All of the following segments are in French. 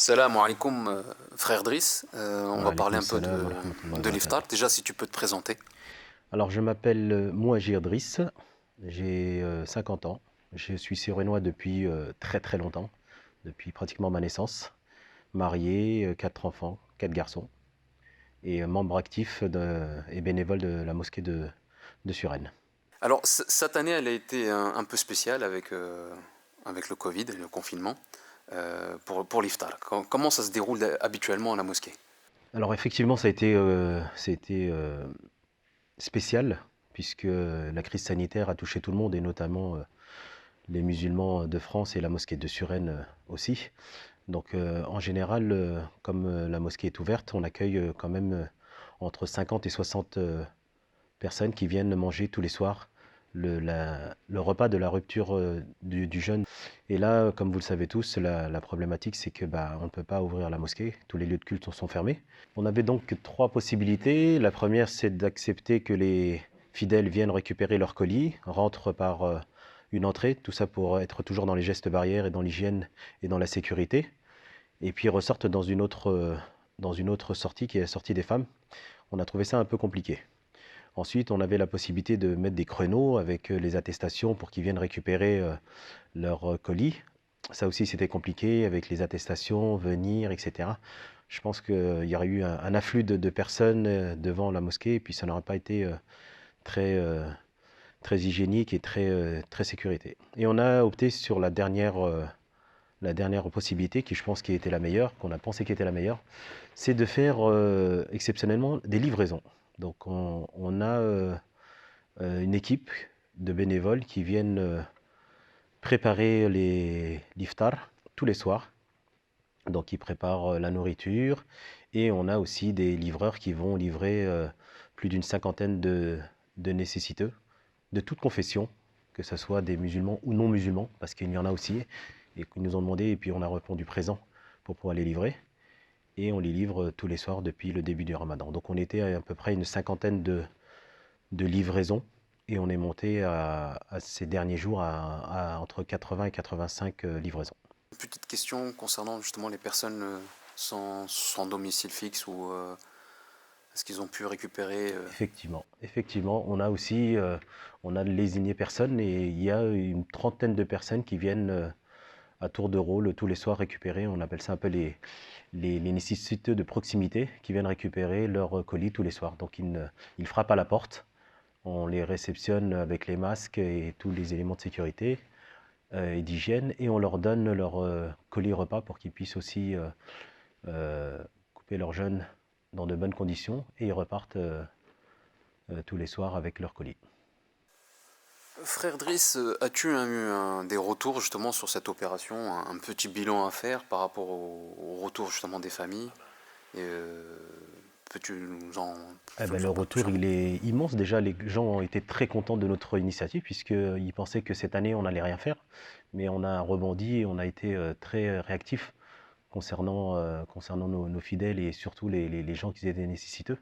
Salam alaikum, frère Driss. On Wa va parler alaykoum un peu salam wa rahmatullahi wa de l'iftar. barakatuh. Déjà, si tu peux te présenter. Alors, je m'appelle Mouajir Driss, j'ai 50 ans. Je suis syrénois depuis très très longtemps, depuis pratiquement ma naissance. Marié, 4 enfants, 4 garçons, et membre actif et bénévole de la mosquée de Suresnes. Alors, cette année, elle a été un peu spéciale avec le Covid et le confinement pour l'iftar. Comment ça se déroule habituellement à la mosquée? Alors, effectivement, ça a été spécial, puisque la crise sanitaire a touché tout le monde, et notamment les musulmans de France et la mosquée de Suresnes aussi. Donc en général, comme la mosquée est ouverte, on accueille quand même entre 50 et 60 personnes qui viennent manger tous les soirs le repas de la rupture du jeûne. Et là, comme vous le savez tous, la problématique, c'est que on ne peut pas ouvrir la mosquée, tous les lieux de culte sont fermés. On avait donc trois possibilités. La première, c'est d'accepter que les fidèles viennent récupérer leur colis, rentrent par une entrée, tout ça pour être toujours dans les gestes barrières et dans l'hygiène et dans la sécurité, et puis ressortent dans une autre sortie qui est la sortie des femmes. On a trouvé ça un peu compliqué. Ensuite, on avait la possibilité de mettre des créneaux avec les attestations pour qu'ils viennent récupérer leur colis. Ça aussi, c'était compliqué avec les attestations, venir, etc. Je pense qu'il y aurait eu un afflux de personnes devant la mosquée, et puis ça n'aurait pas été très, très hygiénique et très sécurité. Et on a opté sur la dernière possibilité, qui je pense qui était la meilleure, qu'on a pensé qui était la meilleure, c'est de faire exceptionnellement des livraisons. Donc on a une équipe de bénévoles qui viennent préparer les l'iftar tous les soirs. Donc ils préparent la nourriture, et on a aussi des livreurs qui vont livrer plus d'une cinquantaine de nécessiteux de toute confession, que ce soit des musulmans ou non musulmans, parce qu'il y en a aussi, et qui nous ont demandé, et puis on a répondu présent pour pouvoir les livrer. Et on les livre tous les soirs depuis le début du Ramadan. Donc on était à peu près une cinquantaine de livraisons, et on est monté à ces derniers jours à entre 80 et 85 livraisons. Une petite question concernant justement les personnes sans domicile fixe ou est-ce qu'ils ont pu récupérer Effectivement, on a aussi on a lésigné personne, et il y a une trentaine de personnes qui viennent à tour de rôle tous les soirs récupérer. On appelle ça un peu les nécessiteux de proximité, qui viennent récupérer leur colis tous les soirs. Donc ils frappent à la porte, on les réceptionne avec les masques et tous les éléments de sécurité et d'hygiène, et on leur donne leur colis repas pour qu'ils puissent aussi couper leur jeûne dans de bonnes conditions, et ils repartent tous les soirs avec leur colis. Frère Driss, as-tu eu des retours justement sur cette opération, un petit bilan à faire par rapport au retour justement des familles? Et, peux-tu Le un peu plus retour, en il est immense. Déjà, les gens ont été très contents de notre initiative, puisqu'ils pensaient que cette année, on n'allait rien faire. Mais on a rebondi, et on a été très réactifs concernant nos fidèles, et surtout les gens qui étaient nécessiteux.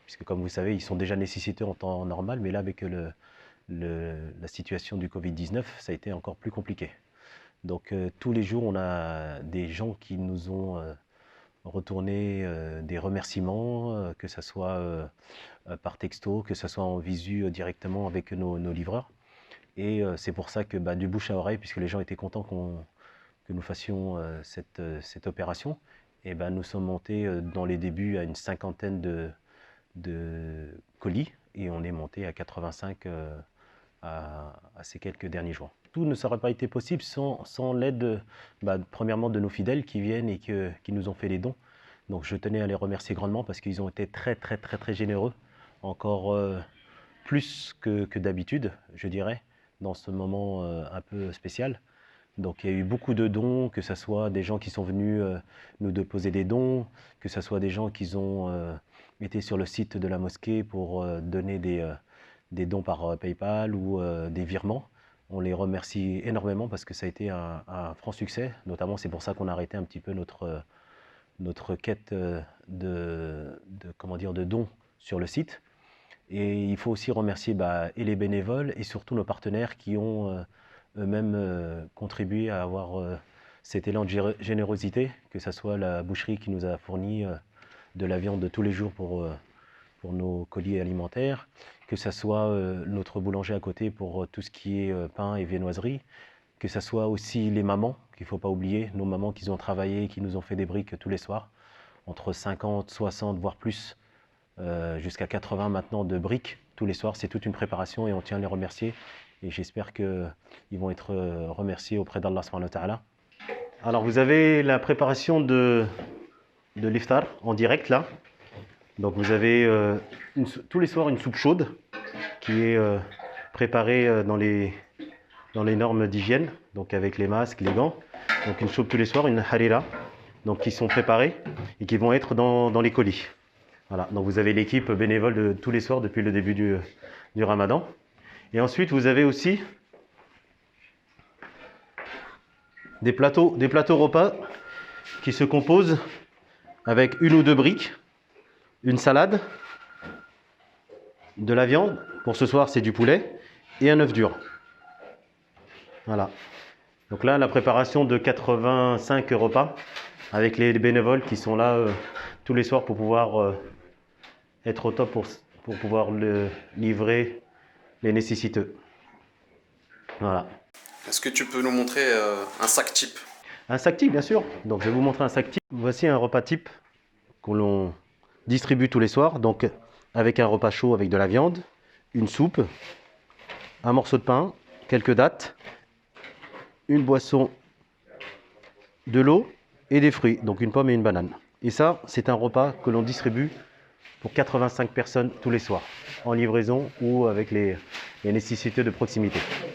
Puisque, comme vous savez, ils sont déjà nécessiteux en temps normal, mais là, avec la situation du Covid-19, ça a été encore plus compliqué. Donc, tous les jours, on a des gens qui nous ont retourné des remerciements, que ce soit par texto, que ce soit en visu directement avec nos livreurs. Et c'est pour ça que du bouche à oreille, puisque les gens étaient contents que nous fassions cette opération, et nous sommes montés dans les débuts à une cinquantaine de colis, et on est monté à 85 à ces quelques derniers jours. Tout ne serait pas été possible sans l'aide, premièrement, de nos fidèles qui viennent et qui nous ont fait les dons. Donc je tenais à les remercier grandement, parce qu'ils ont été très très très très généreux, encore plus que d'habitude, je dirais, dans ce moment un peu spécial. Donc il y a eu beaucoup de dons, que ce soit des gens qui sont venus nous déposer des dons, que ce soit des gens qui ont été sur le site de la mosquée pour donner des dons par PayPal ou des virements. On les remercie énormément, parce que ça a été un franc succès. Notamment, c'est pour ça qu'on a arrêté un petit peu notre quête comment dire, de dons sur le site. Et il faut aussi remercier et les bénévoles, et surtout nos partenaires qui ont eux-mêmes contribué à avoir cet élan de générosité, que ce soit la boucherie qui nous a fourni de la viande de tous les jours pour nos colis alimentaires, que ce soit notre boulanger à côté pour tout ce qui est pain et viennoiserie, que ce soit aussi les mamans, qu'il ne faut pas oublier, nos mamans qui ont travaillé, qui nous ont fait des briques tous les soirs, entre 50, 60, voire plus, jusqu'à 80 maintenant de briques tous les soirs. C'est toute une préparation et on tient à les remercier. Et j'espère qu'ils vont être remerciés auprès d'Allah subhanahu wa ta'ala. Alors vous avez la préparation de l'iftar en direct là. Donc vous avez tous les soirs une soupe chaude qui est préparée dans les normes d'hygiène, donc avec les masques, les gants. Donc une soupe tous les soirs, une harira, donc qui sont préparées et qui vont être dans les colis. Voilà, donc vous avez l'équipe bénévole de tous les soirs depuis le début du Ramadan. Et ensuite vous avez aussi des plateaux repas qui se composent avec une ou deux briques, une salade, de la viande, pour ce soir c'est du poulet, et un œuf dur. Voilà. Donc là, la préparation de 85 repas avec les bénévoles qui sont là tous les soirs pour pouvoir être au top pour pouvoir livrer les nécessiteux. Voilà. Est-ce que tu peux nous montrer un sac type? Un sac type, bien sûr. Donc je vais vous montrer un sac type. Voici un repas type que l'on distribue tous les soirs. Donc avec un repas chaud avec de la viande, une soupe, un morceau de pain, quelques dattes, une boisson, de l'eau et des fruits, donc une pomme et une banane. Et ça, c'est un repas que l'on distribue pour 85 personnes tous les soirs, en livraison ou avec les nécessités de proximité.